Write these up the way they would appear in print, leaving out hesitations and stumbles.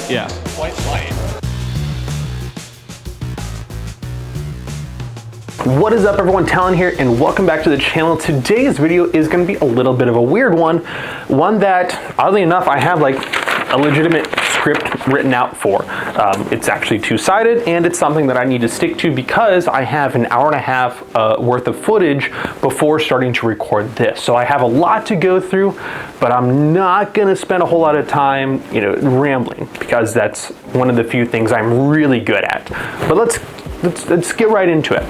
Yeah. White light. What is up everyone, Talon here, and welcome back to the channel. Today's video is going to be a little bit of a weird one that, oddly enough, I have like a legitimate script written out for. It's actually two-sided, and it's something that I need to stick to because I have an hour and a half worth of footage before starting to record this. So I have a lot to go through, but I'm not going to spend a whole lot of time, rambling, because that's one of the few things I'm really good at. But let's get right into it.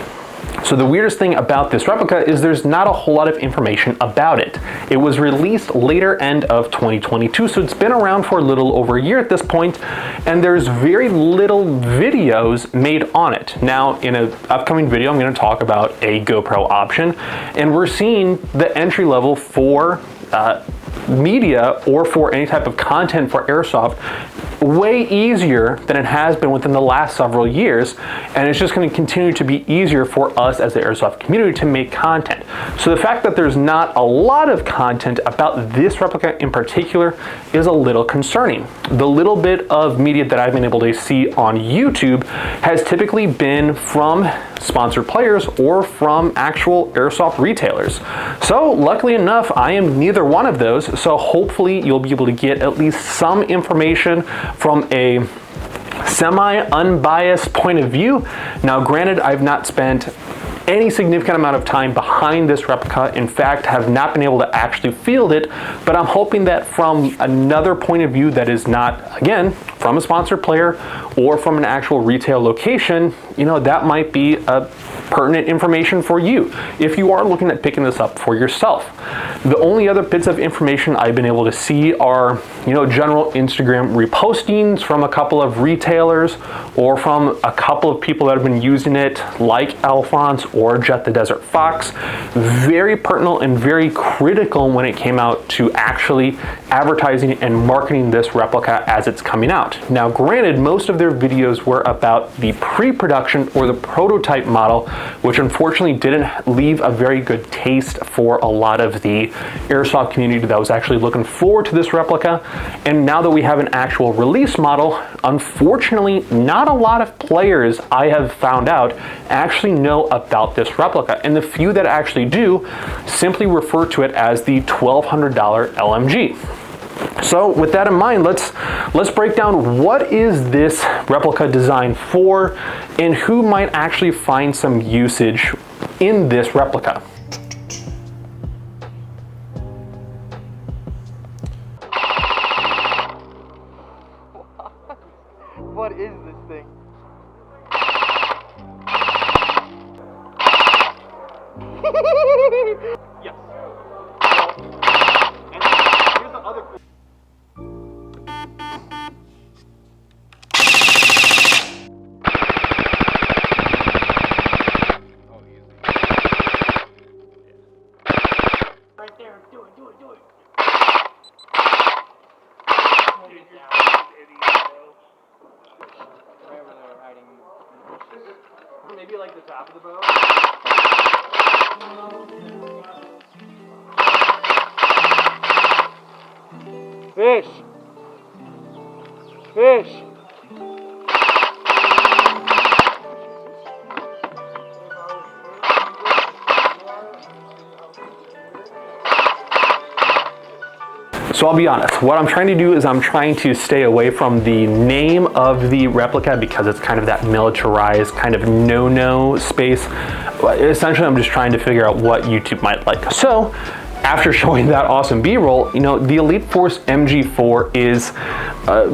So the weirdest thing about this replica is there's not a whole lot of information about it. It was released later end of 2022, so it's been around for a little over a year at this point, and there's very little videos made on it. Now, in an upcoming video, I'm going to talk about a GoPro option, and we're seeing the entry level for media or for any type of content for airsoft way easier than it has been within the last several years, and it's just going to continue to be easier for us as the airsoft community to make content. So the fact that there's not a lot of content about this replica in particular is a little concerning. The little bit of media that I've been able to see on YouTube has typically been from sponsored players or from actual airsoft retailers. So luckily enough, I am neither one of those, so hopefully you'll be able to get at least some information from a semi-unbiased point of view. Now granted, I've not spent any significant amount of time behind this replica. In fact, have not been able to actually field it, but I'm hoping that from another point of view that is not, again, from a sponsored player or from an actual retail location, that might be a pertinent information for you if you are looking at picking this up for yourself. The only other bits of information I've been able to see are, general Instagram repostings from a couple of retailers or from a couple of people that have been using it, like Alphonse or Jet the Desert Fox. Very pertinent and very critical when it came out to actually advertising and marketing this replica as it's coming out. Now granted, most of their videos were about the pre-production or the prototype model, which unfortunately didn't leave a very good taste for a lot of the airsoft community that was actually looking forward to this replica. And now that we have an actual release model, unfortunately not a lot of players, I have found out, actually know about this replica, and the few that actually do simply refer to it as the $1,200 LMG. So with that in mind, let's break down what is this replica designed for and who might actually find some usage in this replica. What is this thing? Yes. And here's the other. Right there, do it. Right where they were hiding in the bushes. Maybe like the top of the boat. Fish! Fish! So I'll be honest, what I'm trying to do is I'm trying to stay away from the name of the replica because it's kind of that militarized kind of no-no space. Essentially, I'm just trying to figure out what YouTube might like. So after showing that awesome B-roll, the Eliteforce MG4 is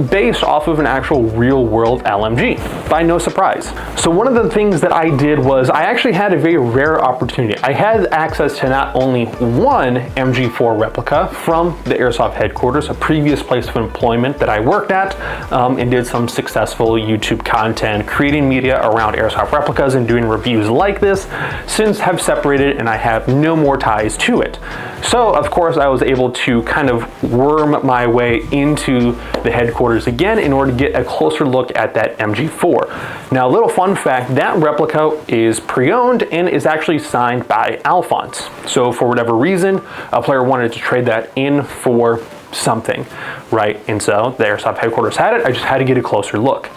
based off of an actual real-world LMG, by no surprise. So one of the things that I did was I actually had a very rare opportunity. I had access to not only one MG4 replica from the Airsoft headquarters, a previous place of employment that I worked at, and did some successful YouTube content, creating media around Airsoft replicas and doing reviews like this, since have separated and I have no more ties to it. So of course I was able to kind of worm my way into the headquarters again in order to get a closer look at that MG4. Now, a little fun fact, that replica is pre-owned and is actually signed by Alphonse. So for whatever reason, a player wanted to trade that in for something, right? And so the airsoft headquarters had it. I just had to get a closer look.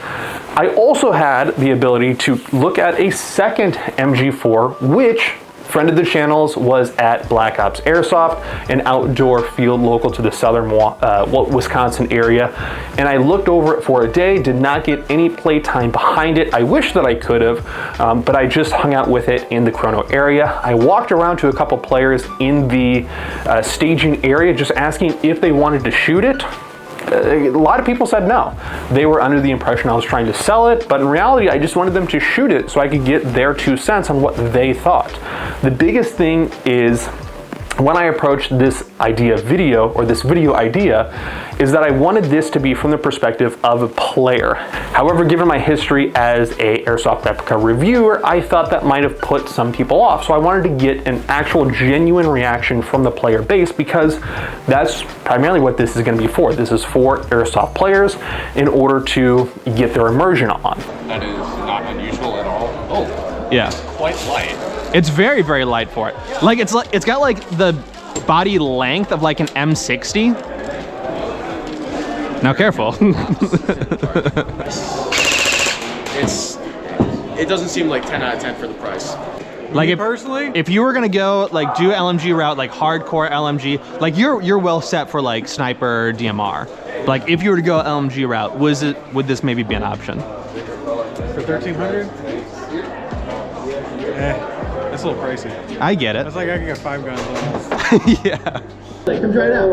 I also had the ability to look at a second MG4, which, friend of the channel's, was at Black Ops Airsoft, an outdoor field local to the southern Wisconsin area. And I looked over it for a day, did not get any play time behind it. I wish that I could have, but I just hung out with it in the Chrono area. I walked around to a couple players in the staging area, just asking if they wanted to shoot it. A lot of people said no. They were under the impression I was trying to sell it, but in reality, I just wanted them to shoot it so I could get their 2 cents on what they thought. The biggest thing is, when I approached this video idea, is that I wanted this to be from the perspective of a player. However, given my history as a airsoft replica reviewer, I thought that might have put some people off. So I wanted to get an actual genuine reaction from the player base, because that's primarily what this is going to be for. This is for airsoft players in order to get their immersion on. That is not unusual at all. Oh, yeah, quite light. It's very, very light for it. Like it's got like the body length of like an M60. Now careful. It doesn't seem like 10 out of 10 for the price. Like if you were gonna go like do LMG route, like hardcore LMG, like you're well set for like sniper DMR. Like if you were to go LMG route, would this maybe be an option? For 1300? That's a little pricey. I get it. That's like I can get 5 guns on this. Yeah. Come try it out.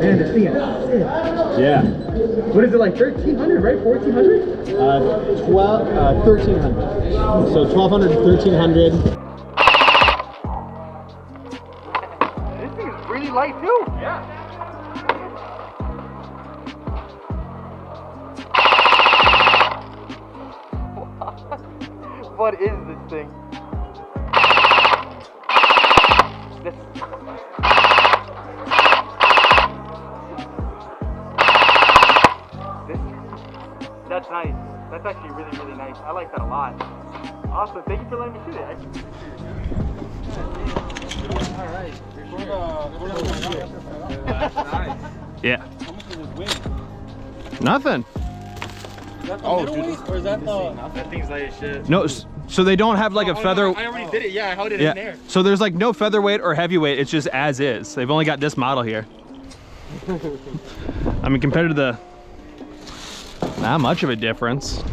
Man, this thing is sick. Yeah. What is it, like 1300, right? 1400? 1300. So 1200 to 1300. This thing is really light too. Yeah. What is this thing? That's nice. That's actually really, really nice. I like that a lot. Awesome. Thank you for letting me shoot it. Alright. Yeah. Nothing. Oh, dude. Or is that the... That thing's light as shit. No, so they don't have like a feather. I already did it. Yeah, I held it in there. So there's like no featherweight or heavyweight. It's just as is. They've only got this model here. I mean, compared to the, not much of a difference.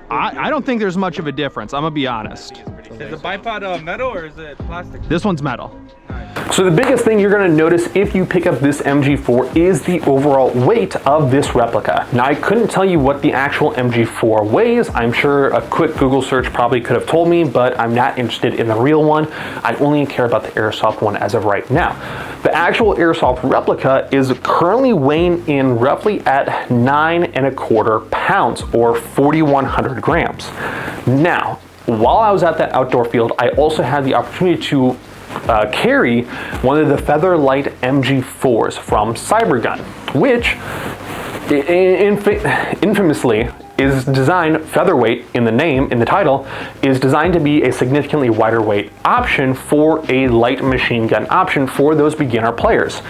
I don't think there's much of a difference. I'm gonna be honest. Is the bipod metal or is it plastic? This one's metal. Nice. So the biggest thing you're going to notice if you pick up this MG4 is the overall weight of this replica. Now, I couldn't tell you what the actual MG4 weighs. I'm sure a quick Google search probably could have told me, but I'm not interested in the real one. I only care about the airsoft one as of right now. The actual airsoft replica is currently weighing in roughly at 9¼ pounds or 4,100 grams. Now, while I was at that outdoor field, I also had the opportunity to carry one of the Featherlight MG4s from Cybergun, which infamously is designed, featherweight in the name, in the title, is designed to be a significantly wider weight option for a light machine gun option for those beginner players.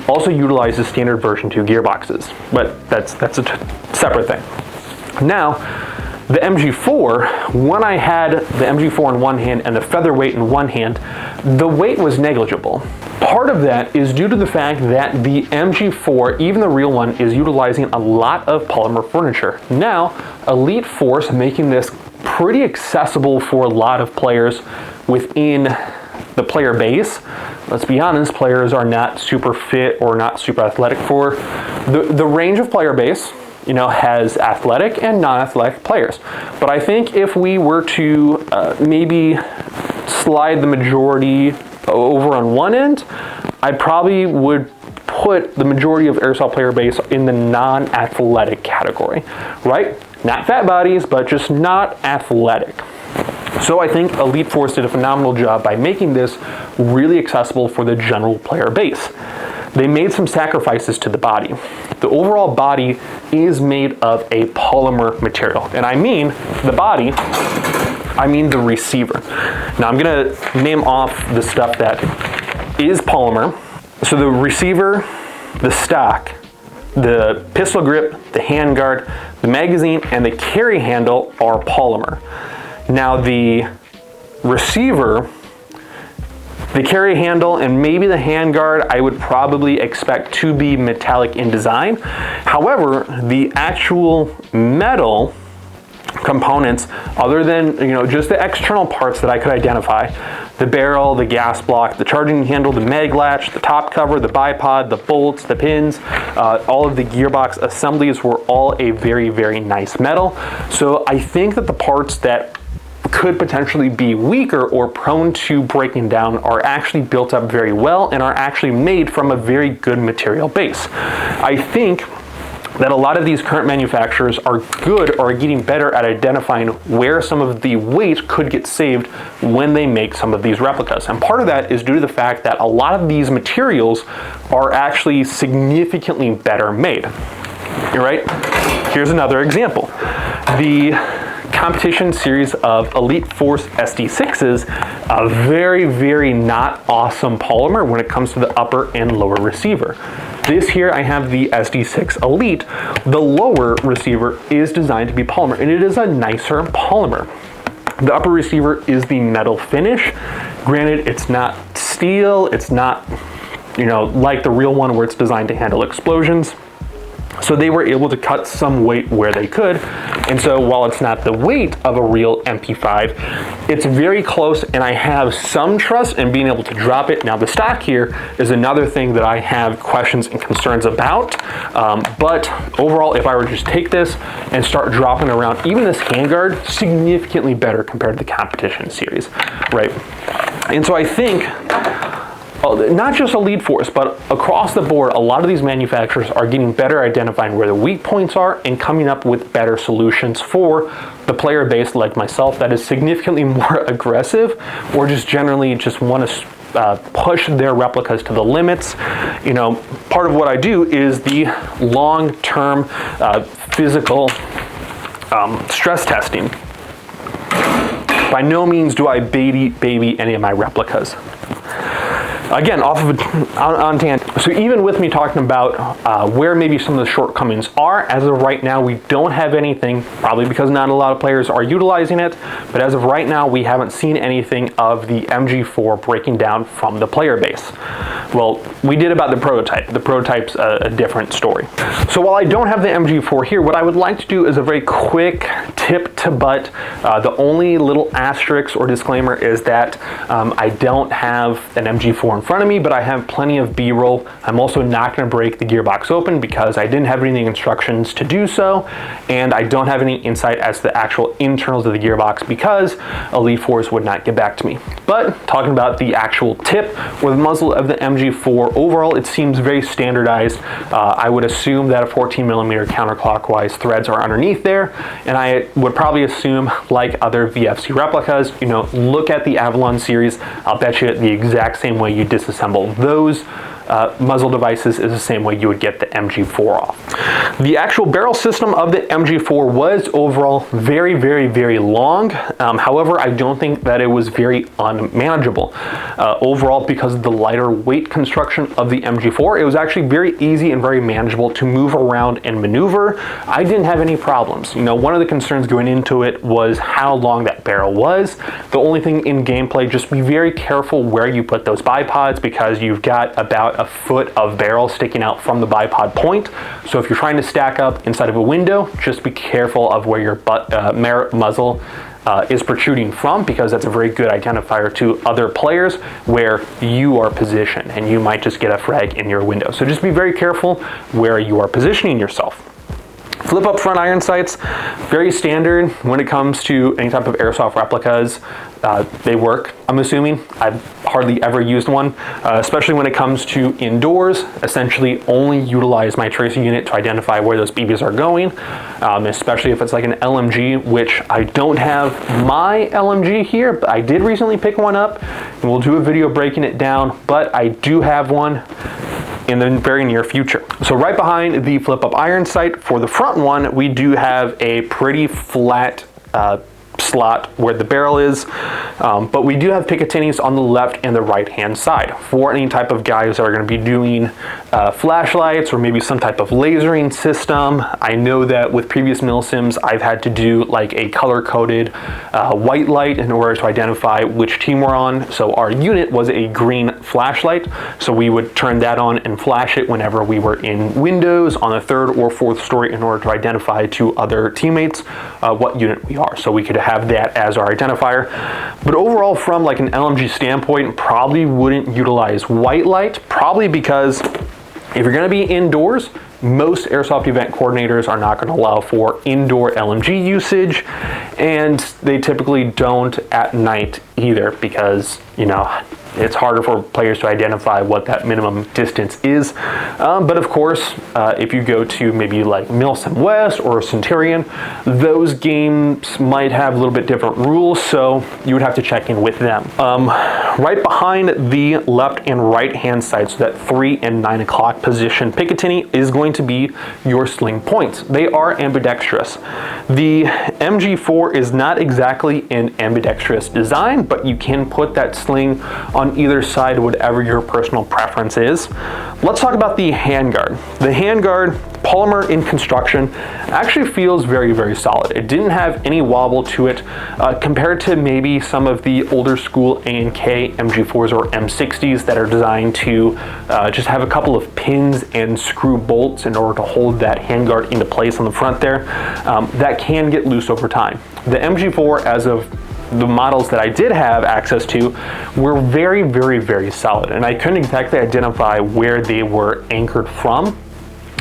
Also utilizes standard version 2 gearboxes, but that's a separate thing. Now, the MG4, when I had the MG4 in one hand and the featherweight in one hand, the weight was negligible. Part of that is due to the fact that the MG4, even the real one, is utilizing a lot of polymer furniture. Now, Eliteforce making this pretty accessible for a lot of players within the player base. Let's be honest, players are not super fit or not super athletic for the range of player base. You know, has athletic and non-athletic players. But I think if we were to maybe slide the majority over on one end, I probably would put the majority of airsoft player base in the non-athletic category, right? Not fat bodies, but just not athletic. So I think Eliteforce did a phenomenal job by making this really accessible for the general player base. They made some sacrifices to the body. the overall body is made of a polymer material. And I mean the body, I mean the receiver. Now I'm gonna name off the stuff that is polymer. So the receiver, the stock, the pistol grip, the handguard, the magazine, and the carry handle are polymer. Now the receiver, the carry handle, and maybe the handguard I would probably expect to be metallic in design. However, the actual metal components, other than just the external parts that I could identify, the barrel, the gas block, the charging handle, the mag latch, the top cover, the bipod, the bolts, the pins, all of the gearbox assemblies were all a very, very nice metal. So I think that the parts that could potentially be weaker or prone to breaking down are actually built up very well and are actually made from a very good material base. I think that a lot of these current manufacturers are good or are getting better at identifying where some of the weight could get saved when they make some of these replicas. And part of that is due to the fact that a lot of these materials are actually significantly better made. You're right? Here's another example. The competition series of Eliteforce SD6s, a very, very not awesome polymer when it comes to the upper and lower receiver. This here I have the SD6 Elite. The lower receiver is designed to be polymer, and it is a nicer polymer. The upper receiver is the metal finish. Granted, it's not steel, it's not like the real one where it's designed to handle explosions. So they were able to cut some weight where they could. And so while it's not the weight of a real MP5, it's very close, and I have some trust in being able to drop it. Now the stock here is another thing that I have questions and concerns about. But overall, if I were to just take this and start dropping around, even this handguard, significantly better compared to the competition series, right? And so I think, not just Eliteforce, but across the board, a lot of these manufacturers are getting better at identifying where the weak points are and coming up with better solutions for the player base like myself that is significantly more aggressive or just generally just want to push their replicas to the limits. Part of what I do is the long-term physical stress testing. By no means do I baby any of my replicas. Again, on tangent. So even with me talking about where maybe some of the shortcomings are, as of right now, we don't have anything, probably because not a lot of players are utilizing it, but as of right now, we haven't seen anything of the MG4 breaking down from the player base. Well, we did about the prototype. The prototype's a different story. So while I don't have the MG4 here, what I would like to do is a very quick tip to butt. The only little asterisk or disclaimer is that I don't have an MG4 in front of me, but I have plenty of B-roll. I'm also not going to break the gearbox open because I didn't have any instructions to do so, and I don't have any insight as to the actual internals of the gearbox because Eliteforce would not get back to me. But talking about the actual tip or the muzzle of the MG4, overall it seems very standardized. I would assume that a 14mm counterclockwise threads are underneath there, and I would probably assume, like other VFC replicas, look at the Avalon series. I'll bet you the exact same way you disassemble those muzzle devices is the same way you would get the MG4 off. The actual barrel system of the MG4 was overall very, very, very long. However, I don't think that it was very unmanageable. Overall, because of the lighter weight construction of the MG4, it was actually very easy and very manageable to move around and maneuver. I didn't have any problems. One of the concerns going into it was how long that barrel was. The only thing in gameplay, just be very careful where you put those bipods because you've got about a foot of barrel sticking out from the bipod point. So if you're trying to stack up inside of a window, just be careful of where your muzzle is protruding from, because that's a very good identifier to other players where you are positioned, and you might just get a frag in your window. So just be very careful where you are positioning yourself. Flip up front iron sights, very standard when it comes to any type of airsoft replicas. They work, I'm assuming. I've hardly ever used one, especially when it comes to indoors. Essentially only utilize my tracer unit to identify where those BBs are going, especially if it's like an LMG, which I don't have my LMG here, but I did recently pick one up, and we'll do a video breaking it down, but I do have one. in the very near future. So right behind the flip up iron sight, for the front one, we do have a pretty flat slot where the barrel is, but we do have Picatinis on the left and the right hand side for any type of guys that are going to be doing flashlights or maybe some type of lasering system. I know that with previous milsims I've had to do like a color coded white light in order to identify which team we're on. So our unit was a green flashlight, so we would turn that on and flash it whenever we were in windows on the 3rd or 4th story in order to identify to other teammates what unit we are, so we could have that as our identifier. But overall, from like an LMG standpoint, probably wouldn't utilize white light, probably because if you're going to be indoors, most airsoft event coordinators are not going to allow for indoor LMG usage, and they typically don't at night either, because, you know, it's harder for players to identify what that minimum distance is. But of course, if you go to maybe like Milsim West or Centurion, those games might have a little bit different rules, so you would have to check in with them. Right behind the left and right hand side, so that 3 and 9 o'clock position, Picatinny is going to be your sling points. They are ambidextrous. The MG4 is not exactly an ambidextrous design, but you can put that sling on either side, whatever your personal preference is. Let's talk about the handguard. The handguard, polymer in construction, actually feels very, very solid. It didn't have any wobble to it compared to maybe some of the older school A&K MG4s or M60s that are designed to just have a couple of pins and screw bolts in order to hold that handguard into place on the front there. That can get loose over time. The MG4, as of the models that I did have access to, were very, very, very solid, and I couldn't exactly identify where they were anchored from.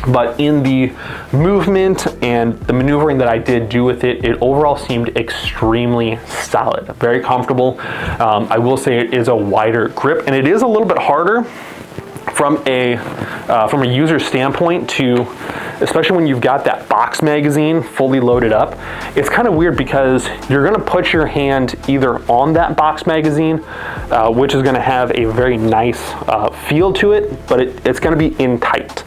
But in the movement and the maneuvering that I did do with it, it overall seemed extremely solid, very comfortable. I will say it is a wider grip, and it is a little bit harder from a user standpoint to, especially when you've got that box magazine fully loaded up. It's kind of weird because you're going to put your hand either on that box magazine, which is going to have a very nice feel to it, but it's going to be in tight.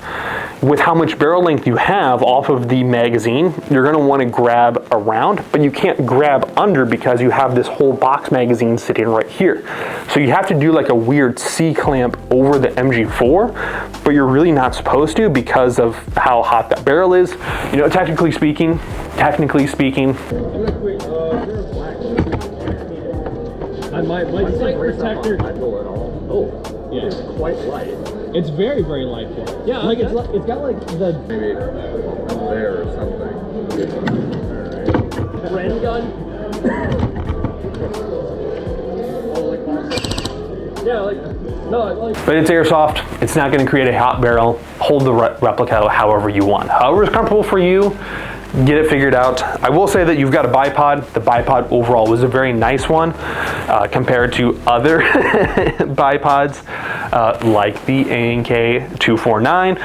With how much barrel length you have off of the magazine, you're going to want to grab around, but you can't grab under because you have this whole box magazine sitting right here. So you have to do like a weird C-clamp over the MG4, but you're really not supposed to because of how hot that barrel is. You know, technically speaking, my sight protector. Oh, yeah, it's quite light. It's very, very light. Yeah, like it's got like the Maybe there or something. Ren gun. Yeah, like no, like. but it's airsoft. It's not going to create a hot barrel. Hold the replica however you want. However is comfortable for you. Get it figured out. I will say that you've got a bipod. The bipod overall was a very nice one compared to other bipods like the A&K 249.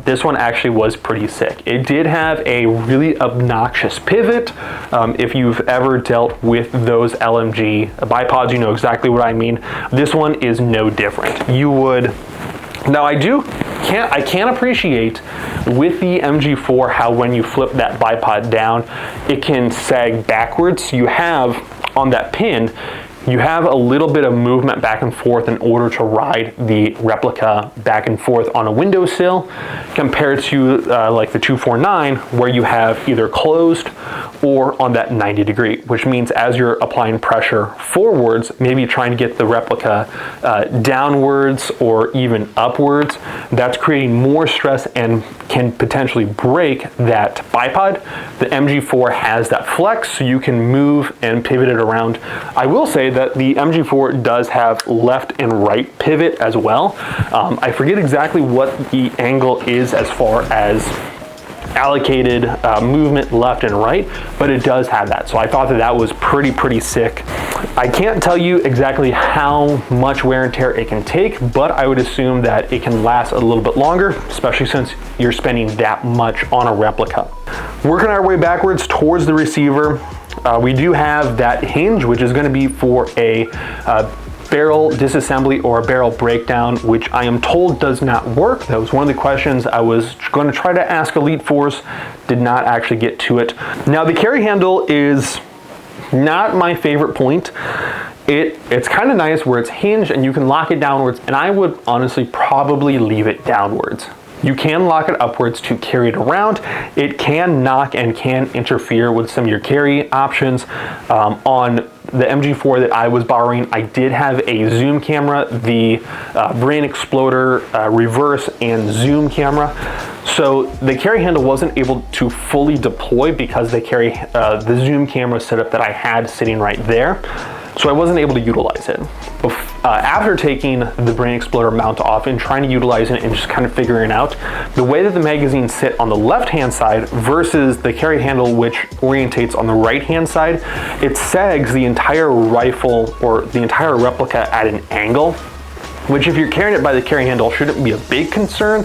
This one actually was pretty sick. It did have a really obnoxious pivot. If you've ever dealt with those LMG bipods, you know exactly what I mean. This one is no different. You would. Now I can appreciate with the MG4 how when you flip that bipod down, it can sag backwards. You have on that pin, you have a little bit of movement back and forth in order to ride the replica back and forth on a windowsill, compared to like the 249 where you have either closed or on that 90 degree, which means as you're applying pressure forwards, maybe trying to get the replica downwards or even upwards, that's creating more stress and can potentially break that bipod. The MG4 has that flex, so you can move and pivot it around. I will say that the MG4 does have left and right pivot as well. I forget exactly what the angle is as far as allocated movement left and right, but it does have that. So I thought that that was pretty sick. I can't tell you exactly how much wear and tear it can take, but I would assume that it can last a little bit longer, especially since you're spending that much on a replica. Working our way backwards towards the receiver, we do have that hinge, which is going to be for a barrel disassembly or a barrel breakdown, which I am told does not work. That was one of the questions I was going to try to ask Eliteforce, did not actually get to it. Now the carry handle is not my favorite point. It's kind of nice where it's hinged and you can lock it downwards, and I would honestly probably leave it downwards. You can lock it upwards to carry it around. It can knock and can interfere with some of your carry options. On the MG4 that I was borrowing, I did have a zoom camera, the Brain Exploder reverse and zoom camera. So the carry handle wasn't able to fully deploy because they carry the zoom camera setup that I had sitting right there. So I wasn't able to utilize it. After taking the Brain Exploder mount off and trying to utilize it and just kind of figuring out the way that the magazines sit on the left-hand side versus the carry handle, which orientates on the right-hand side, it sags the entire rifle or the entire replica at an angle, which if you're carrying it by the carry handle shouldn't be a big concern,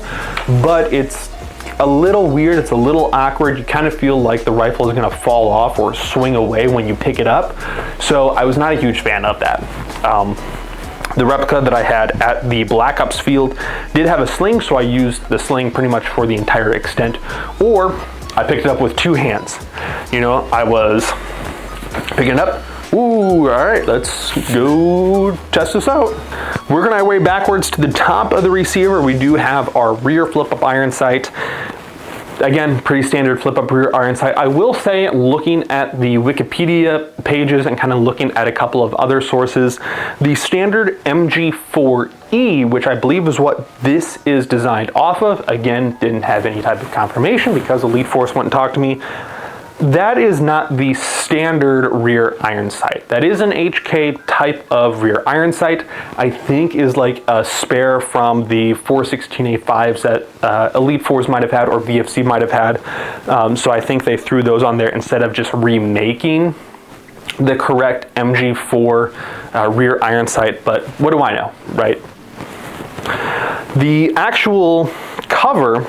but it's a little weird, it's a little awkward. You kind of feel like the rifle is gonna fall off or swing away when you pick it up. So I was not a huge fan of that. The replica that I had at the Black Ops field did have a sling, so I used the sling pretty much for the entire extent, or I picked it up with two hands. You know, I was picking it up. Ooh, all right, let's go test this out. Working our way backwards to the top of the receiver, we do have our rear flip-up iron sight. Again, pretty standard flip-up rear iron sight. I will say, looking at the Wikipedia pages and kind of looking at a couple of other sources, the standard MG4E, which I believe is what this is designed off of, again, didn't have any type of confirmation because Eliteforce went and talked to me. That is not the standard rear iron sight. That is an HK type of rear iron sight. I think is like a spare from the 416A5s that Eliteforce might have had or VFC might have had. So I think they threw those on there instead of just remaking the correct MG4 rear iron sight. But what do I know, right? The actual cover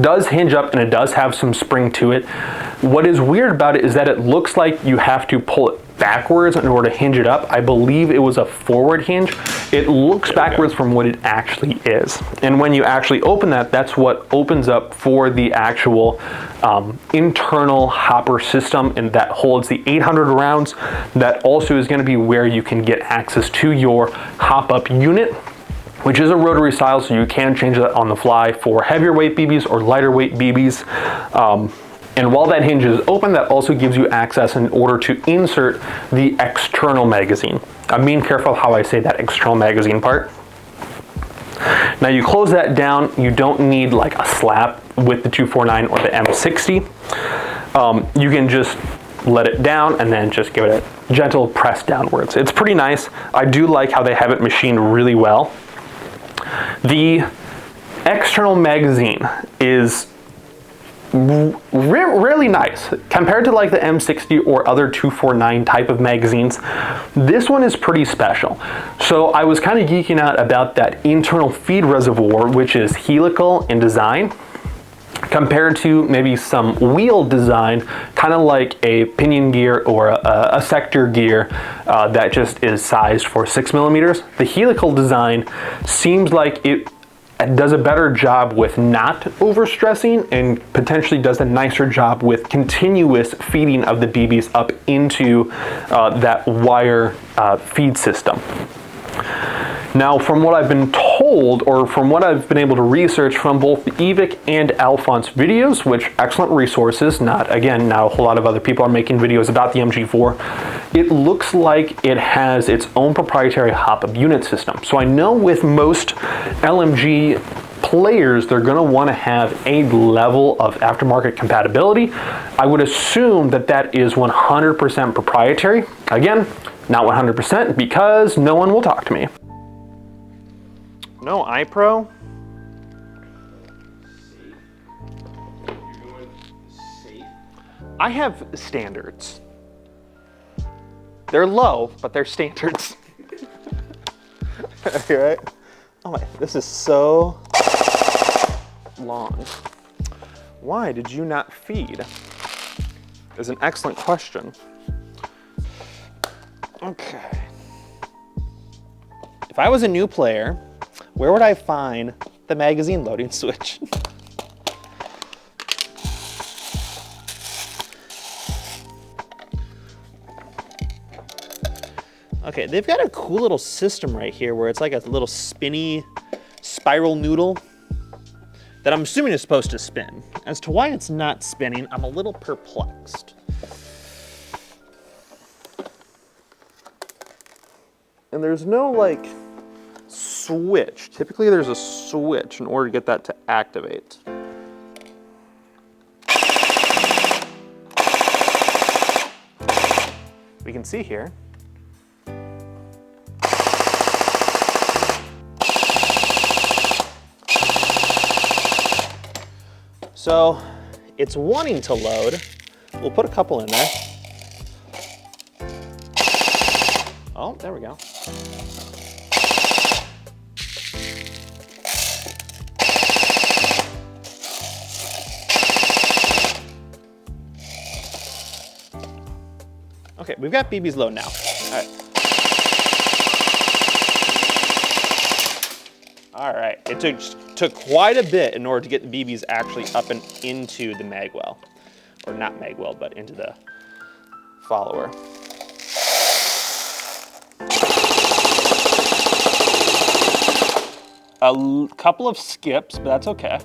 does hinge up and it does have some spring to it. What is weird about it is that it looks like you have to pull it backwards in order to hinge it up. I believe it was a forward hinge. It looks backwards from what it actually is. And when you actually open that, that's what opens up for the actual internal hopper system, and that holds the 800 rounds. That also is going to be where you can get access to your hop-up unit, which is a rotary style, so you can change that on the fly for heavier weight BBs or lighter weight BBs. And while that hinge is open, that also gives you access in order to insert the external magazine. I'm being careful how I say that external magazine part. Now you close that down, you don't need like a slap with the 249 or the M60. You can just let it down and then just give it a gentle press downwards. It's pretty nice. I do like how they have it machined really well. The external magazine is really nice compared to like the M60 or other 249 type of magazines. This one is pretty special. So I was kind of geeking out about that internal feed reservoir, which is helical in design compared to maybe some wheel design, kind of like a pinion gear or a sector gear that just is sized for 6mm. The helical design seems like it does a better job with not overstressing and potentially does a nicer job with continuous feeding of the BBs up into that wire feed system. Now, from what I've been told, or from what I've been able to research from both the Evic and Alphonse videos, which excellent resources, not a whole lot of other people are making videos about the MG4, it looks like it has its own proprietary hop-up unit system. So I know with most LMG players, they're going to want to have a level of aftermarket compatibility. I would assume that that is 100% proprietary. Again, not 100% because no one will talk to me. No iPro? I have standards. They're low, but they're standards. Right? Oh my, this is so long. Why did you not feed? Is an excellent question. Okay. If I was a new player, where would I find the magazine loading switch? Okay, they've got a cool little system right here where it's like a little spinny spiral noodle that I'm assuming is supposed to spin. As to why it's not spinning, I'm a little perplexed. And there's no like switch. Typically there's a switch in order to get that to activate. We can see here. So it's wanting to load. We'll put a couple in there. Oh, there we go. Okay, we've got BBs low now. All right. All right, it took quite a bit in order to get the BBs actually up and into the magwell. Or not magwell, but into the follower. A couple of skips, but that's okay.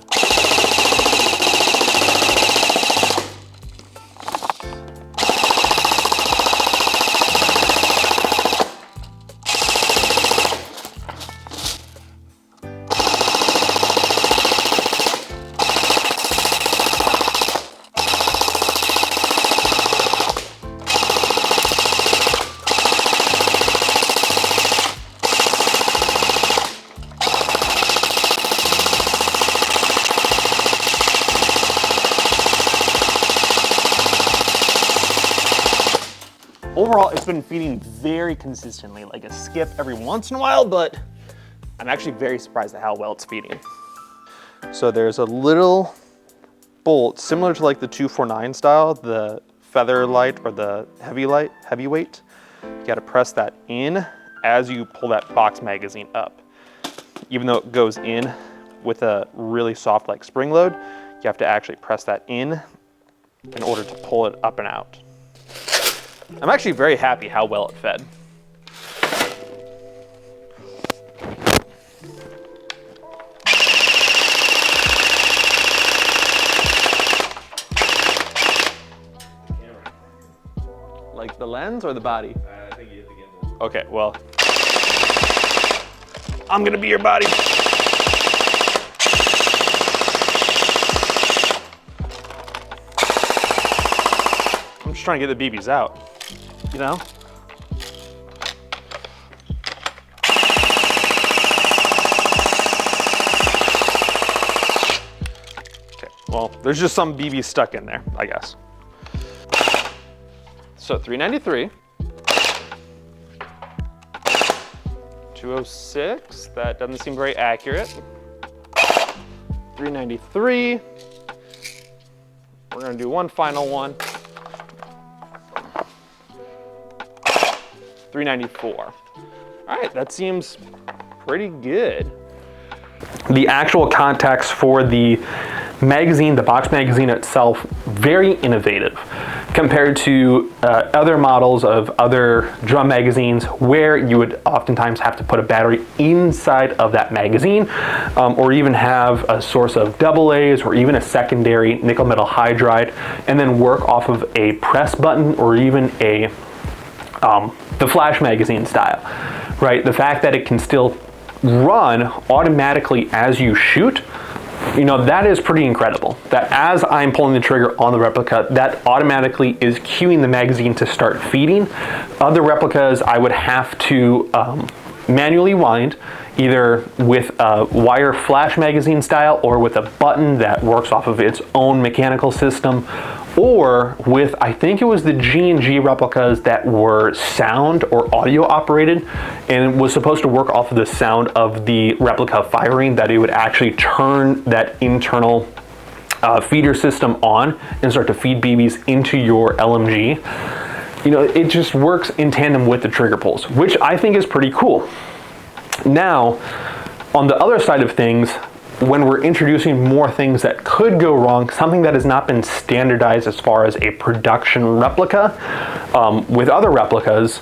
Overall, it's been feeding very consistently, like a skip every once in a while, but I'm actually very surprised at how well it's feeding. So there's a little bolt similar to like the 249 style, the feather light or the heavyweight. You gotta press that in as you pull that box magazine up. Even though it goes in with a really soft like spring load, you have to actually press that in order to pull it up and out. I'm actually very happy how well it fed. Like the lens or the body? I think you hit the gimbal. Okay, well, I'm gonna be your body. I'm just trying to get the BBs out. You know? Okay, well, there's just some BB stuck in there, I guess. So 393. 206, that doesn't seem very accurate. 393. We're gonna do one final one. 394. All right, that seems pretty good. The actual contacts for the magazine, the box magazine itself, very innovative compared to other models of other drum magazines where you would oftentimes have to put a battery inside of that magazine or even have a source of AA's or even a secondary nickel metal hydride and then work off of a press button or even a the flash magazine style, right? The fact that it can still run automatically as you shoot, you know, that is pretty incredible. That as I'm pulling the trigger on the replica, that automatically is cueing the magazine to start feeding. Other replicas, I would have to manually wind, either with a wire flash magazine style or with a button that works off of its own mechanical system, or with, I think it was the G&G replicas that were sound or audio operated and was supposed to work off of the sound of the replica firing, that it would actually turn that internal feeder system on and start to feed BBs into your LMG. You know, it just works in tandem with the trigger pulls, which I think is pretty cool. Now, on the other side of things, when we're introducing more things that could go wrong, something that has not been standardized as far as a production replica with other replicas,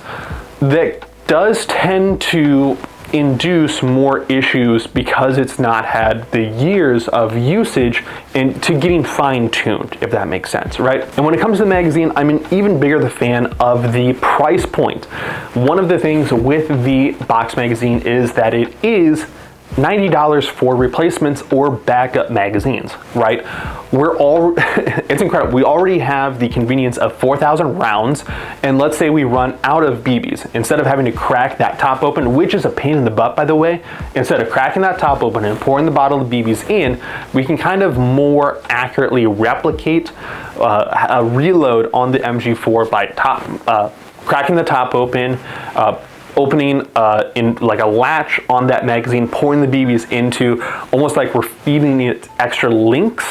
that does tend to induce more issues because it's not had the years of usage and to getting fine-tuned, if that makes sense, right? And when it comes to the magazine, I'm an even bigger fan of the price point. One of the things with the box magazine is that it is $90 for replacements or backup magazines, right? It's incredible. We already have the convenience of 4,000 rounds, and let's say we run out of BBs. Instead of having to crack that top open, which is a pain in the butt, by the way, instead of cracking that top open and pouring the bottle of BBs in, we can kind of more accurately replicate a reload on the MG4 by cracking the top open, opening in like a latch on that magazine, pouring the BBs into, almost like we're feeding it extra links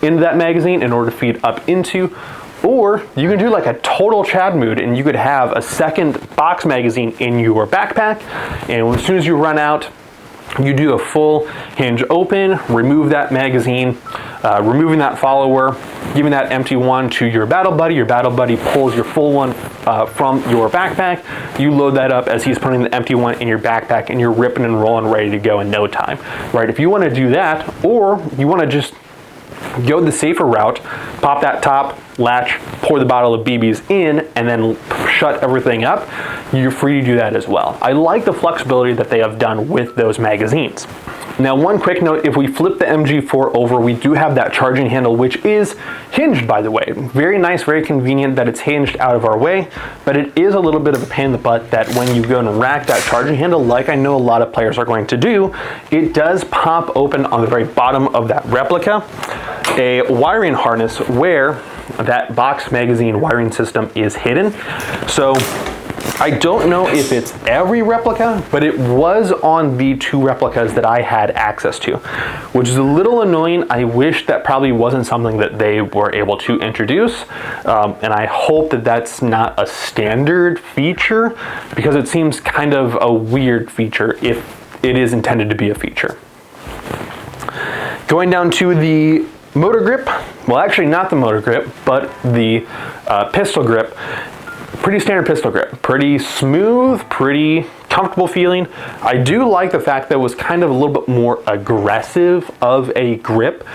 into that magazine in order to feed up into. Or you can do like a total Chad move and you could have a second box magazine in your backpack, and as soon as you run out, you do a full hinge open, remove that magazine, removing that follower, giving that empty one to your battle buddy pulls your full one from your backpack, you load that up as he's putting the empty one in your backpack, and you're ripping and rolling ready to go in no time, right? If you want to do that, or you want to just go the safer route, pop that top latch, pour the bottle of BBs in, and then shut everything up, you're free to do that as well. I like the flexibility that they have done with those magazines. Now, one quick note, if we flip the MG4 over, we do have that charging handle, which is hinged, by the way. Very nice, very convenient that it's hinged out of our way, but it is a little bit of a pain in the butt that when you go and rack that charging handle, like I know a lot of players are going to do, it does pop open on the very bottom of that replica, a wiring harness where that box magazine wiring system is hidden. So I don't know if it's every replica, but it was on the 2 replicas that I had access to, which is a little annoying. I wish that probably wasn't something that they were able to introduce, and I hope that that's not a standard feature, because it seems kind of a weird feature if it is intended to be a feature. Going down to the motor grip, well, actually not the motor grip, but the pistol grip. Pretty standard pistol grip, pretty smooth, pretty comfortable feeling. I do like the fact that it was kind of a little bit more aggressive of a grip,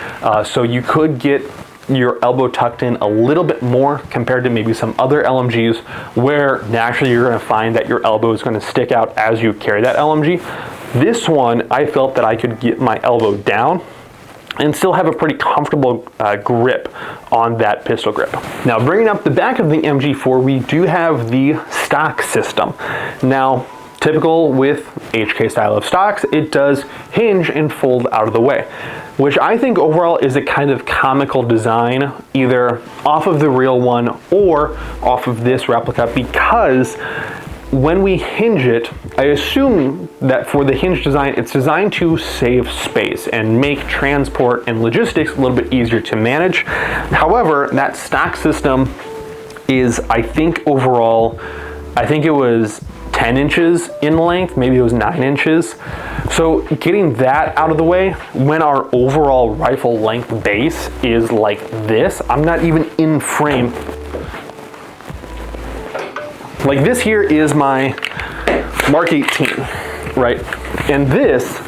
so you could get your elbow tucked in a little bit more compared to maybe some other LMGs where naturally you're going to find that your elbow is going to stick out as you carry that LMG. This one, I felt that I could get my elbow down and still have a pretty comfortable grip on that pistol grip. Now, bringing up the back of the MG4, we do have the stock system. Now, typical with HK style of stocks, it does hinge and fold out of the way, which I think overall is a kind of comical design, either off of the real one or off of this replica, because when we hinge it, I assume that for the hinge design, it's designed to save space and make transport and logistics a little bit easier to manage. However, that stock system is, I think overall, I think it was 10 inches in length, maybe it was 9 inches. So getting that out of the way when our overall rifle length base is like this, I'm not even in frame. Like this here is my Mark 18, right? And this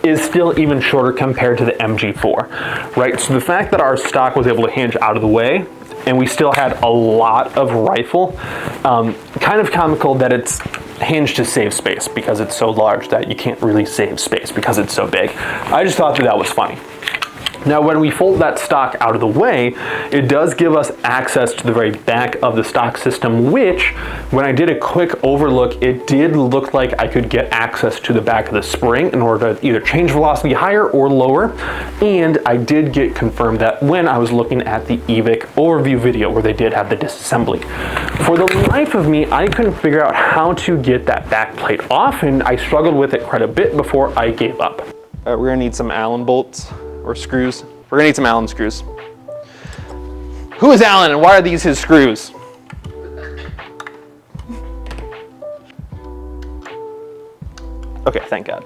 is still even shorter compared to the MG4, right? So the fact that our stock was able to hinge out of the way and we still had a lot of rifle, kind of comical that it's hinged to save space because it's so large that you can't really save space because it's so big. I just thought that that was funny. Now, when we fold that stock out of the way, it does give us access to the very back of the stock system, which, when I did a quick overlook, it did look like I could get access to the back of the spring in order to either change velocity higher or lower. And I did get confirmed that when I was looking at the EVIC overview video where they did have the disassembly. For the life of me, I couldn't figure out how to get that back plate off, and I struggled with it quite a bit before I gave up. We're gonna need some Allen bolts. Or screws. We're gonna need some Allen screws. Who is Allen and why are these his screws? Okay, thank God.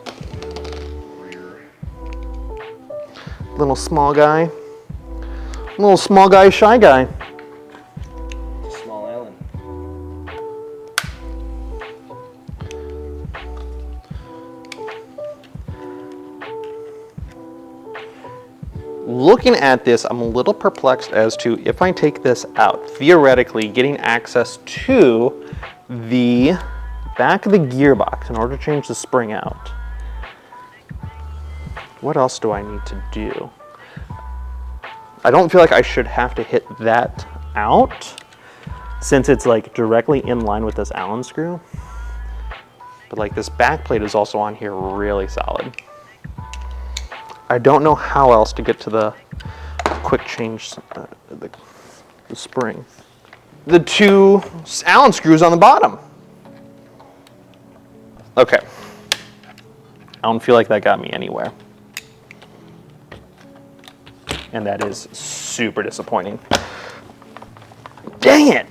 Little small guy. Little small guy, shy guy. Small Allen. Looking at this, I'm a little perplexed as to if I take this out, theoretically getting access to the back of the gearbox in order to change the spring out. What else do I need to do? I don't feel like I should have to hit that out since it's like directly in line with this Allen screw. But like this back plate is also on here really solid. I don't know how else to get to the quick change, the spring. The two Allen screws on the bottom. Okay. I don't feel like that got me anywhere. And that is super disappointing. Dang it!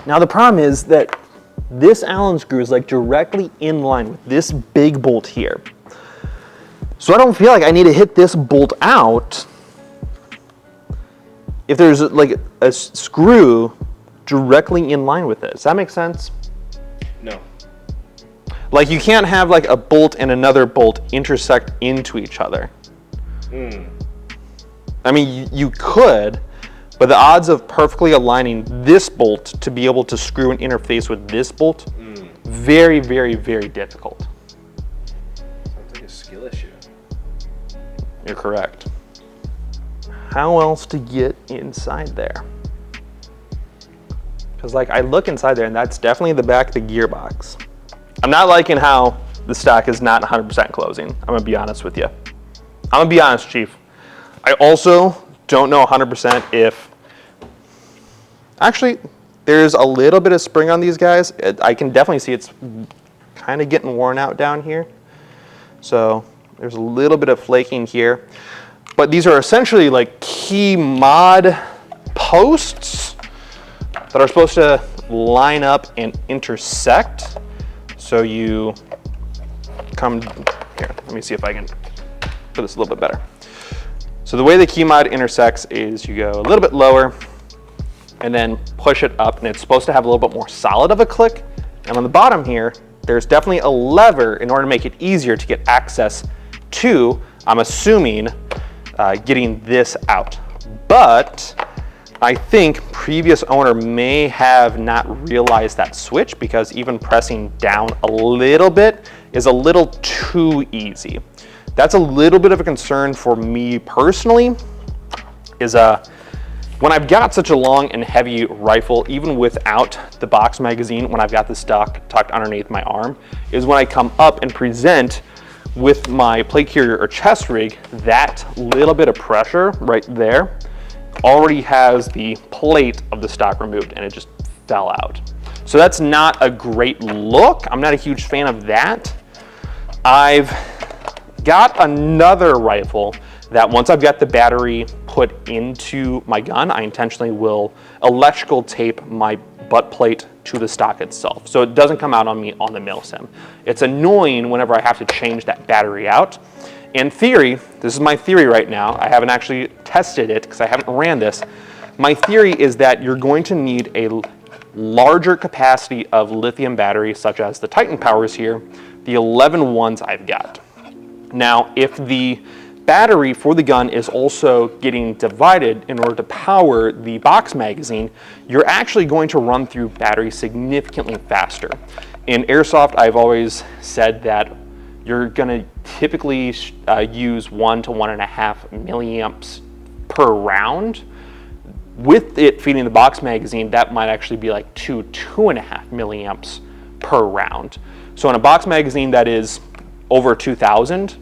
Now the problem is that this Allen screw is like directly in line with this big bolt here. So I don't feel like I need to hit this bolt out if there's like a screw directly in line with it. Does that make sense? No. Like you can't have like a bolt and another bolt intersect into each other. I mean, you could, but the odds of perfectly aligning this bolt to be able to screw and interface with this bolt, very, very, very difficult. Sounds like a skill issue. You're correct. How else to get inside there? Because like I look inside there and that's definitely the back of the gearbox. I'm not liking how the stock is not 100% closing. I'm gonna be honest with you. I'm gonna be honest, Chief. I also don't know 100% if, actually, there's a little bit of spring on these guys. I can definitely see it's kind of getting worn out down here. So there's a little bit of flaking here. But these are essentially like key mod posts that are supposed to line up and intersect. So you come here, let me see if I can put this a little bit better. So the way the key mod intersects is you go a little bit lower and then push it up, and it's supposed to have a little bit more solid of a click. And on the bottom here, there's definitely a lever in order to make it easier to get access to, I'm assuming, getting this out. But I think previous owner may have not realized that switch because even pressing down a little bit is a little too easy. That's a little bit of a concern for me personally, is when I've got such a long and heavy rifle, even without the box magazine, when I've got the stock tucked underneath my arm, is when I come up and present with my plate carrier or chest rig, that little bit of pressure right there already has the plate of the stock removed and it just fell out. So that's not a great look. I'm not a huge fan of that. I've got another rifle that once I've got the battery put into my gun, I intentionally will electrical tape my butt plate to the stock itself, so it doesn't come out on me on the milsim. It's annoying whenever I have to change that battery out. In theory, this is my theory right now, I haven't actually tested it because I haven't ran this. My theory is that you're going to need a larger capacity of lithium batteries, such as the Titan Powers here, the 11 ones I've got. Now, if the battery for the gun is also getting divided in order to power the box magazine, you're actually going to run through battery significantly faster. In airsoft, I've always said that you're going to typically use 1 to 1.5 milliamps per round. With it feeding the box magazine, that might actually be like 2.5 milliamps per round. So in a box magazine that is over 2,000,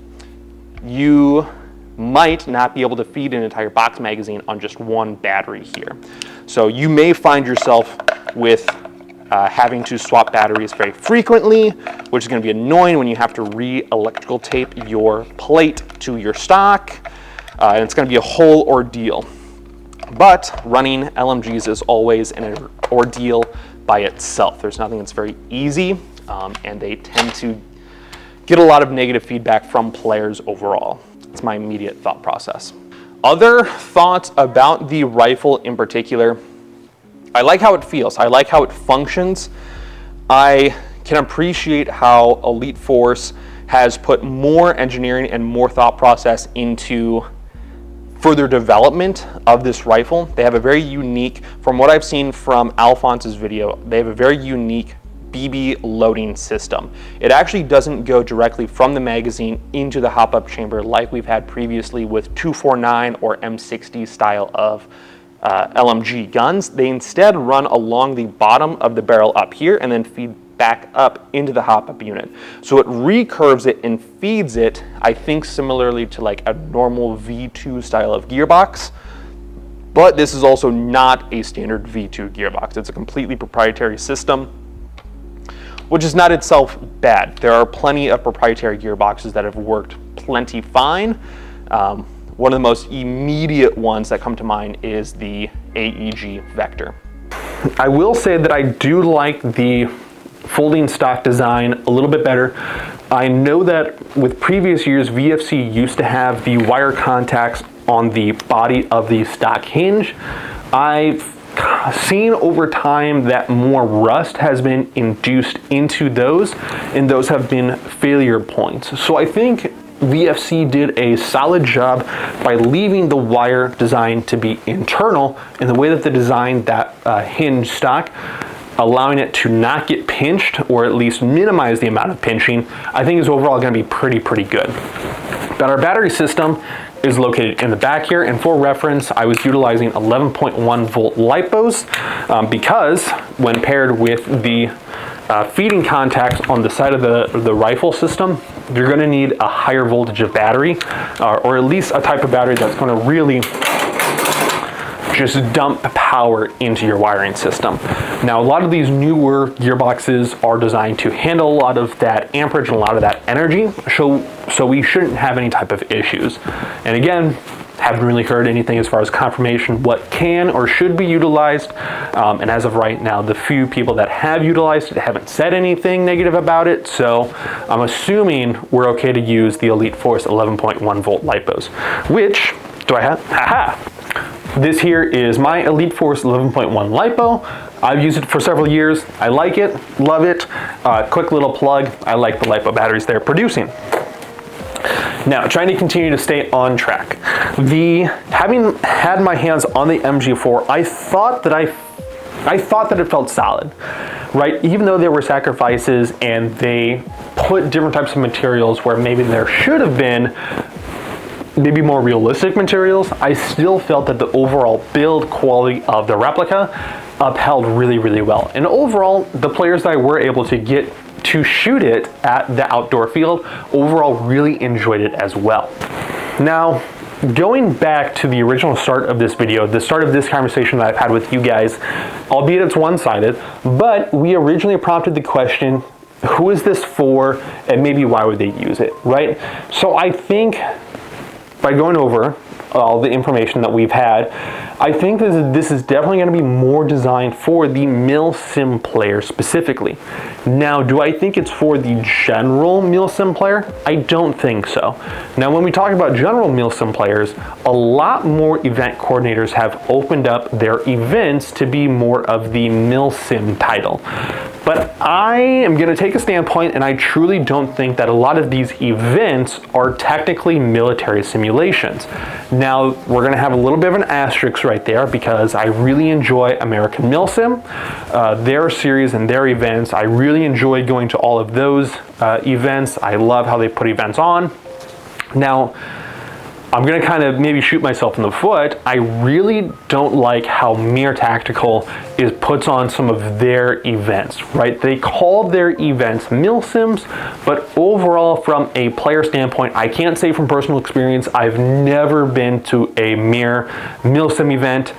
you might not be able to feed an entire box magazine on just one battery here. So you may find yourself with having to swap batteries very frequently, which is going to be annoying when you have to re-electrical tape your plate to your stock, and it's going to be a whole ordeal. But running LMGs is always an ordeal by itself. There's nothing that's very easy, and they tend to get a lot of negative feedback from players overall. It's my immediate thought process. Other thoughts about the rifle in particular, I like how it feels. I like how it functions. I can appreciate how Eliteforce has put more engineering and more thought process into further development of this rifle. They have a very unique, from what I've seen from Alphonse's video, they have a very unique BB loading system. It actually doesn't go directly from the magazine into the hop-up chamber like we've had previously with 249 or M60 style of LMG guns. They instead run along the bottom of the barrel up here and then feed back up into the hop-up unit. So it recurves it and feeds it, I think similarly to like a normal V2 style of gearbox, but this is also not a standard V2 gearbox. It's a completely proprietary system, which is not itself bad. There are plenty of proprietary gearboxes that have worked plenty fine. One of the most immediate ones that come to mind is the AEG Vector. I will say that I do like the folding stock design a little bit better. I know that with previous years, VFC used to have the wire contacts on the body of the stock hinge. I've seen over time that more rust has been induced into those, and those have been failure points. So I think VFC did a solid job by leaving the wire design to be internal in the way that they designed that hinge stock, allowing it to not get pinched, or at least minimize the amount of pinching. I think is overall going to be pretty good. But our battery system is located in the back here, and for reference, I was utilizing 11.1 volt lipos because when paired with the feeding contacts on the side of the rifle system, you're going to need a higher voltage of battery, or at least a type of battery that's going to really just dump power into your wiring system. Now, a lot of these newer gearboxes are designed to handle a lot of that amperage and a lot of that energy, so we shouldn't have any type of issues. And again, haven't really heard anything as far as confirmation what can or should be utilized. And as of right now, the few people that have utilized it haven't said anything negative about it. So I'm assuming we're okay to use the Eliteforce 11.1 volt lipos, which do I have? Haha! This here is my Eliteforce 11.1 lipo. I've used it for several years. I like it, love it. Quick little plug, I like the lipo batteries they're producing. Now, trying to continue to stay on track. Having had my hands on the MG4, I thought that it felt solid, right? Even though there were sacrifices and they put different types of materials where maybe there should have been maybe more realistic materials, I still felt that the overall build quality of the replica upheld really well. And overall, the players that I were able to get to shoot it at the outdoor field overall really enjoyed it as well. Now, going back to the original start of this video, the start of this conversation that I've had with you guys, albeit it's one-sided, but we originally prompted the question, who is this for, and maybe why would they use it, right? So I think by going over all the information that we've had, I think this is definitely going to be more designed for the milsim player specifically. Now, do I think it's for the general milsim player? I don't think so. Now, when we talk about general milsim players, a lot more event coordinators have opened up their events to be more of the milsim title. But I am going to take a standpoint, and I truly don't think that a lot of these events are technically military simulations. Now, we're going to have a little bit of an asterisk right there because I really enjoy American Milsim, their series and their events. I really enjoy going to all of those events. I love how they put events on. Now, I'm going to kind of maybe shoot myself in the foot. I really don't like how Mir Tactical puts on some of their events, right? They call their events milsims, but overall from a player standpoint, I can't say from personal experience, I've never been to a Mir milsim event,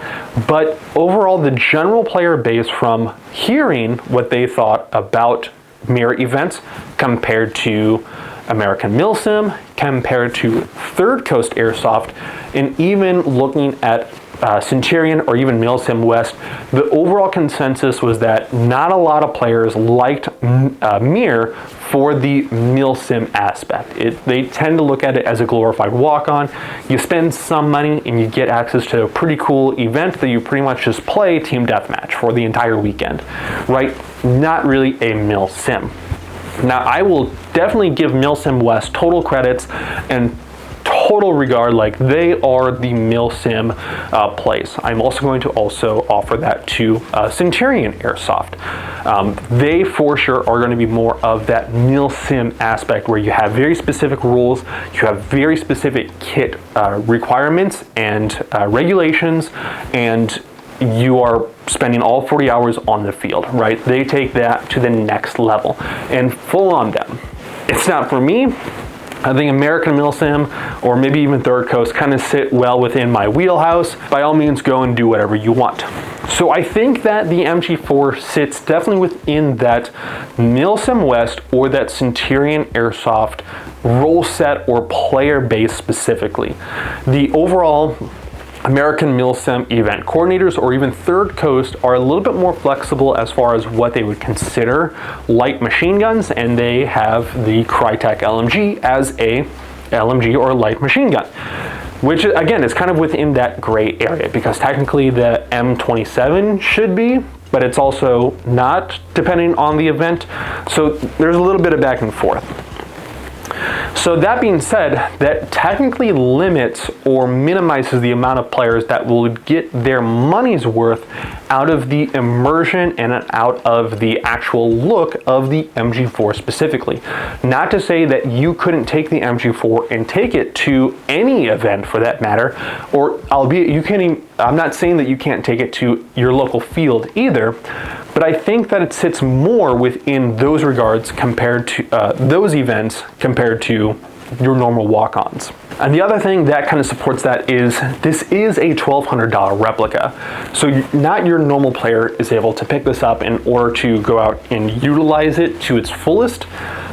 but overall the general player base from hearing what they thought about Mir events compared to American Milsim, compared to Third Coast Airsoft, and even looking at Centurion or even milsim West, the overall consensus was that not a lot of players liked Mir for the milsim aspect. They tend to look at it as a glorified walk-on. You spend some money and you get access to a pretty cool event that you pretty much just play team deathmatch for the entire weekend, right? Not really a milsim. Now, I will definitely give milsim West total credits and total regard, like they are the milsim place. I'm also going to also offer that to Centurion Airsoft. They for sure are going to be more of that milsim aspect where you have very specific rules, you have very specific kit requirements and regulations, and you are spending all 40 hours on the field, right? They take that to the next level and full on them. It's not for me. I think American milsim or maybe even Third Coast kind of sit well within my wheelhouse. By all means, go and do whatever you want. So I think that the MG4 sits definitely within that milsim West or that Centurion Airsoft role set or player base specifically. The overall American milsim event coordinators or even Third Coast are a little bit more flexible as far as what they would consider light machine guns, and they have the Crytek LMG as a LMG or light machine gun, which again is kind of within that gray area because technically the M27 should be, but it's also not depending on the event. So there's a little bit of back and forth. So that being said, that technically limits or minimizes the amount of players that will get their money's worth out of the immersion and out of the actual look of the MG4 specifically. Not to say that you couldn't take the MG4 and take it to any event for that matter, or albeit you can't even, I'm not saying that you can't take it to your local field either, but I think that it sits more within those regards compared to those events compared to your normal walk-ons. And the other thing that kind of supports that is this is a $1,200 replica. So not your normal player is able to pick this up in order to go out and utilize it to its fullest.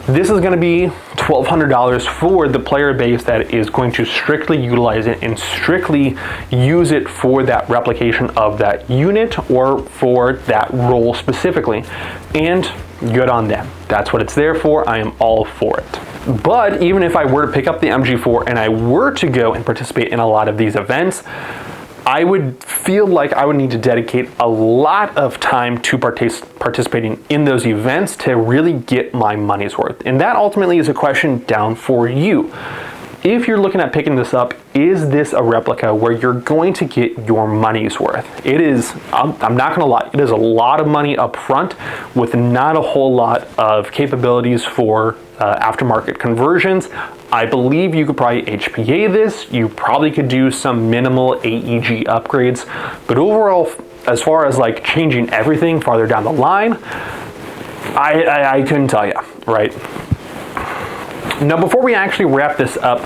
This is going to be $1,200 for the player base that is going to strictly utilize it and strictly use it for that replication of that unit or for that role specifically. And good on them. That's what it's there for. I am all for it. But even if I were to pick up the MG4 and I were to go and participate in a lot of these events, I would feel like I would need to dedicate a lot of time to participating in those events to really get my money's worth. And that ultimately is a question down for you. If you're looking at picking this up, is this a replica where you're going to get your money's worth? It is, I'm not gonna lie, it is a lot of money up front with not a whole lot of capabilities for aftermarket conversions. I believe you could probably HPA this, you probably could do some minimal AEG upgrades, but overall, as far as like changing everything farther down the line, I couldn't tell you, right? Now, before we actually wrap this up,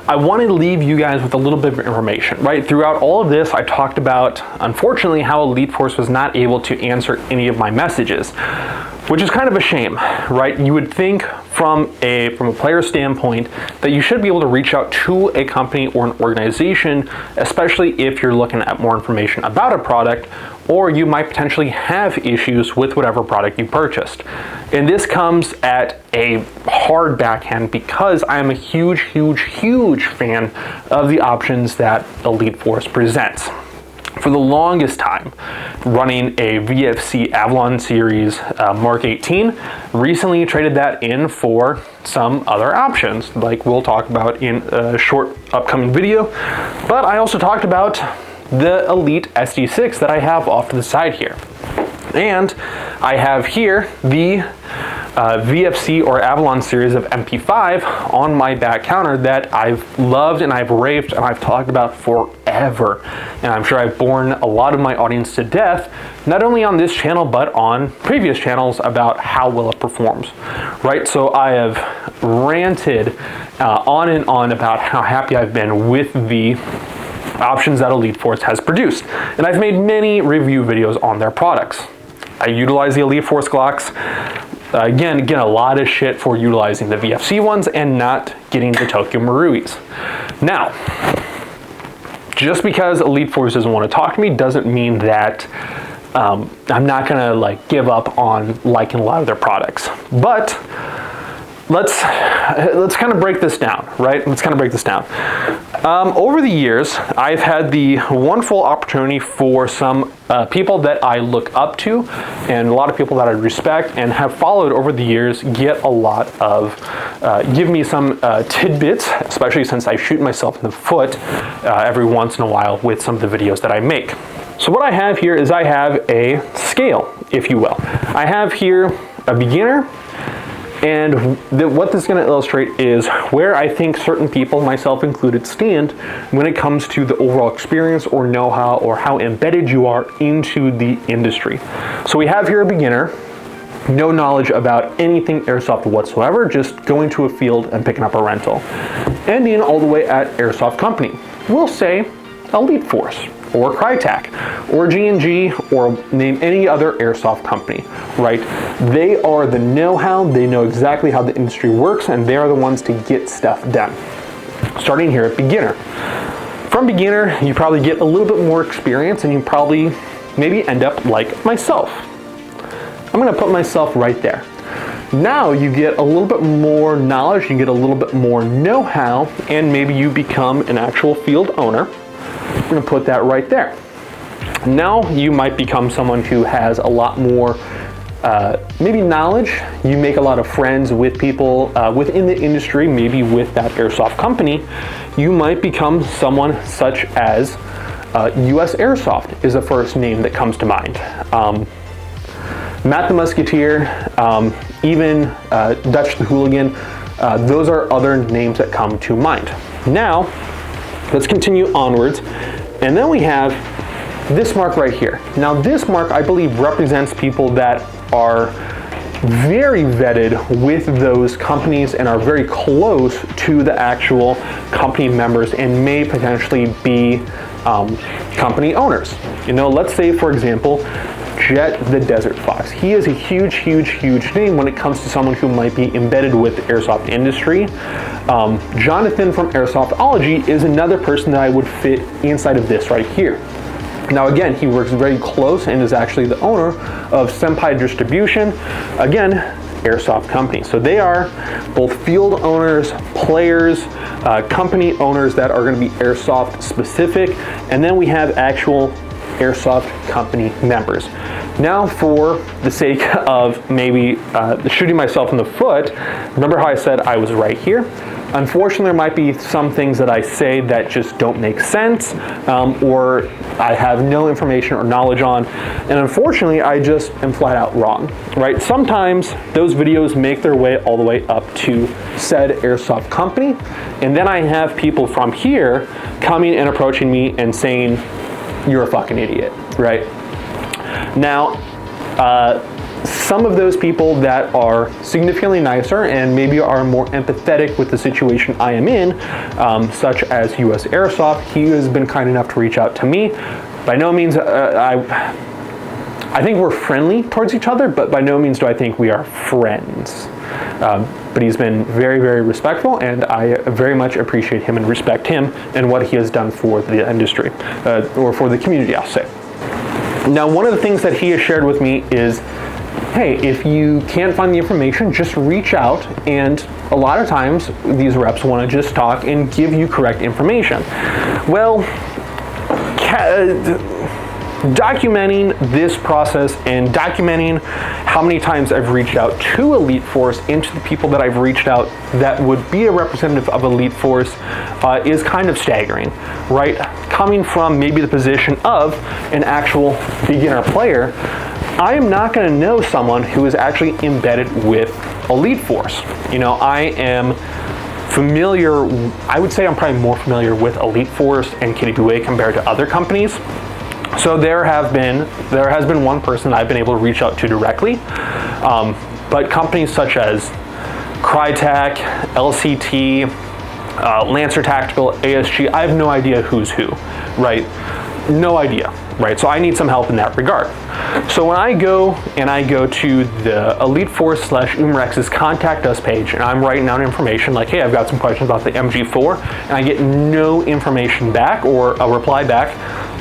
I want to leave you guys with a little bit of information, right? Throughout all of this, I talked about, unfortunately, how Eliteforce was not able to answer any of my messages, which is kind of a shame, right? You would think from a player standpoint that you should be able to reach out to a company or an organization, especially if you're looking at more information about a product, or you might potentially have issues with whatever product you purchased. And this comes at a hard backhand because I am a huge, huge, huge fan of the options that Eliteforce presents. For the longest time, running a VFC Avalon Series Mark 18, recently traded that in for some other options, like we'll talk about in a short upcoming video. But I also talked about the Elite SD6 that I have off to the side here. And I have here the VFC or Avalon series of MP5 on my back counter that I've loved and I've raved and I've talked about forever. And I'm sure I've borne a lot of my audience to death, not only on this channel, but on previous channels about how well it performs, right? So I have ranted on and on about how happy I've been with the options that Eliteforce has produced. And I've made many review videos on their products. I utilize the Eliteforce Glocks. Again, a lot of shit for utilizing the VFC ones and not getting the Tokyo Maruis. Now, just because Eliteforce doesn't want to talk to me doesn't mean that I'm not gonna like give up on liking a lot of their products. But let's kind of break this down, right? Let's kind of break this down. Over the years, I've had the wonderful opportunity for some people that I look up to and a lot of people that I respect and have followed over the years get a lot of, give me some tidbits, especially since I shoot myself in the foot every once in a while with some of the videos that I make. So what I have here is I have a scale, if you will. I have here a beginner, and what this is going to illustrate is where I think certain people, myself included, stand when it comes to the overall experience or know-how or how embedded you are into the industry. So we have here a beginner, no knowledge about anything airsoft whatsoever, just going to a field and picking up a rental. Ending all the way at airsoft company. We'll say Eliteforce, or Crytek, or G&G, or name any other airsoft company, right? They are the know-how, they know exactly how the industry works, and they are the ones to get stuff done. Starting here at beginner. From beginner, you probably get a little bit more experience, and you probably maybe end up like myself. I'm gonna put myself right there. Now you get a little bit more knowledge, you get a little bit more know-how, and maybe you become an actual field owner. I'm going to put that right there. Now you might become someone who has a lot more maybe knowledge. You make a lot of friends with people within the industry, maybe with that airsoft company. You might become someone such as US Airsoft is the first name that comes to mind. Matt the Musketeer, even Dutch the Hooligan, those are other names that come to mind. Now, let's continue onwards, and then we have this mark right here. Now this mark, I believe, represents people that are very vetted with those companies and are very close to the actual company members and may potentially be company owners. You know, let's say, for example, Jet the Desert Fox. He is a huge, huge, huge name when it comes to someone who might be embedded with the airsoft industry. Jonathan from Airsoftology is another person that I would fit inside of this right here. Now again, he works very close and is actually the owner of Senpai Distribution, again, airsoft company. So they are both field owners, players, company owners that are going to be airsoft specific, and then we have actual airsoft company members. Now, for the sake of maybe shooting myself in the foot, remember how I said I was right here? Unfortunately, there might be some things that I say that just don't make sense, or I have no information or knowledge on, and unfortunately, I just am flat out wrong, right? Sometimes those videos make their way all the way up to said airsoft company, and then I have people from here coming and approaching me and saying, "You're a fucking idiot," right? Now, some of those people that are significantly nicer and maybe are more empathetic with the situation I am in, such as US Airsoft, he has been kind enough to reach out to me. By no means, I think we're friendly towards each other, but by no means do I think we are friends. But he's been very, very respectful, and I very much appreciate him and respect him and what he has done for the industry, or for the community, I'll say. Now, one of the things that he has shared with me is, hey, if you can't find the information, just reach out, and a lot of times these reps want to just talk and give you correct information. Well, documenting this process and documenting how many times I've reached out to Eliteforce and to the people that I've reached out that would be a representative of Eliteforce is kind of staggering, right? Coming from maybe the position of an actual beginner player, I am not going to know someone who is actually embedded with Eliteforce. You know, I am familiar, I would say I'm probably more familiar with Eliteforce and KWA compared to other companies. So there has been one person I've been able to reach out to directly, but companies such as Crytek, LCT, Lancer Tactical, ASG, I have no idea who's who, right? No idea. right? So I need some help in that regard. So when I go to the Eliteforce/Umrex's contact us page, and I'm writing down information like, hey, I've got some questions about the MG4, and I get no information back or a reply back,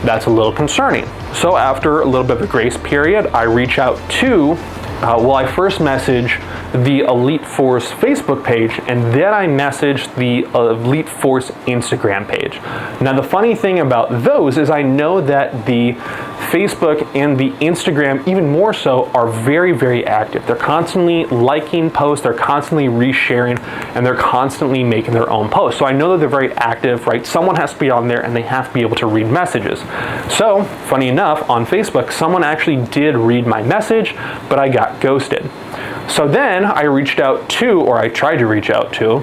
that's a little concerning. So after a little bit of a grace period, I reach out to, I first message the Eliteforce Facebook page, and then I message the Eliteforce Instagram page. Now the funny thing about those is I know that the Facebook and the Instagram, even more so, are very, very active. They're constantly liking posts, they're constantly resharing, and they're constantly making their own posts. So I know that they're very active, right? Someone has to be on there and they have to be able to read messages. So, funny enough, on Facebook, someone actually did read my message, but I got ghosted. So then I reached out to, or I tried to reach out to,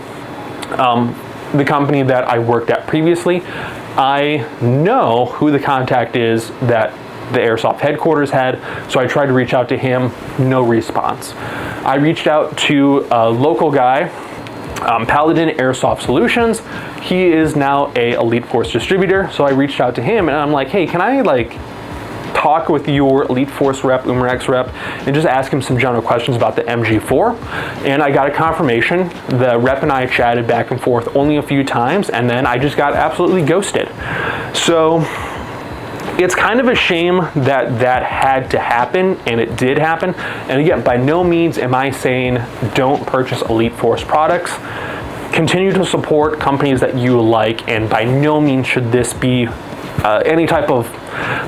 the company that I worked at previously. I know who the contact is that the airsoft headquarters had, so I tried to reach out to him, no response. I reached out to a local guy, Paladin Airsoft Solutions. He is now a Eliteforce distributor, so I reached out to him and I'm like, hey, can I talk with your Eliteforce rep, Umrex rep, and just ask him some general questions about the MG4? And I got a confirmation. The rep and I chatted back and forth only a few times, and then I just got absolutely ghosted. So it's kind of a shame that that had to happen, and it did happen. And again, by no means am I saying don't purchase Eliteforce products. Continue to support companies that you like, and by no means should this be any type of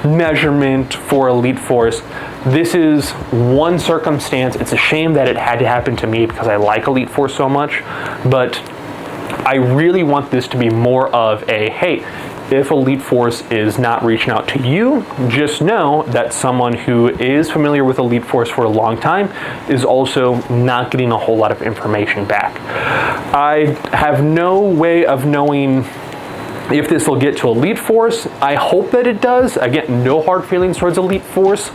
measurement for Eliteforce. This is one circumstance. It's a shame that it had to happen to me because I like Eliteforce so much, but I really want this to be more of a, hey, if Eliteforce is not reaching out to you, just know that someone who is familiar with Eliteforce for a long time is also not getting a whole lot of information back. I have no way of knowing if this will get to Eliteforce. I hope that it does. Again, no hard feelings towards Eliteforce.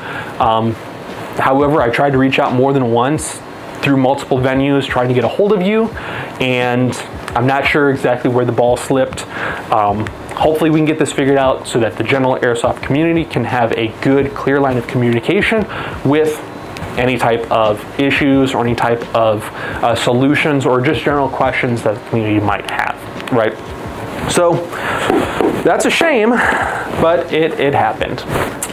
However, I tried to reach out more than once through multiple venues trying to get a hold of you, and I'm not sure exactly where the ball slipped. Hopefully we can get this figured out so that the general airsoft community can have a good, clear line of communication with any type of issues or any type of solutions or just general questions that the community might have, right? So that's a shame, but it happened.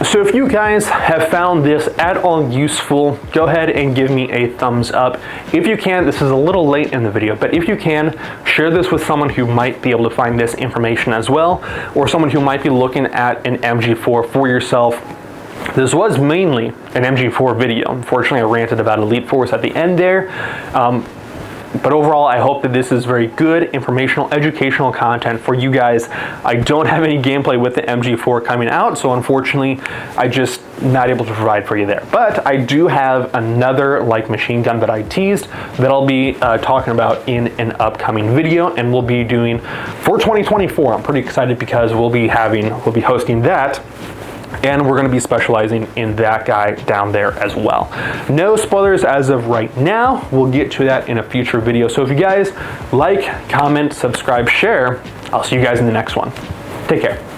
So if you guys have found this at all useful, go ahead and give me a thumbs up. If you can, this is a little late in the video, but if you can, share this with someone who might be able to find this information as well, or someone who might be looking at an MG4 for yourself. This was mainly an MG4 video. Unfortunately, I ranted about Eliteforce at the end there. But overall, I hope that this is very good, informational, educational content for you guys. I don't have any gameplay with the MG4 coming out, so unfortunately, I'm just not able to provide for you there. But I do have another machine gun that I teased that I'll be talking about in an upcoming video, and we'll be doing for 2024. I'm pretty excited because we'll be hosting that. And we're going to be specializing in that guy down there as well. No spoilers as of right now. We'll get to that in a future video. So if you guys like, comment, subscribe, share, I'll see you guys in the next one. Take care.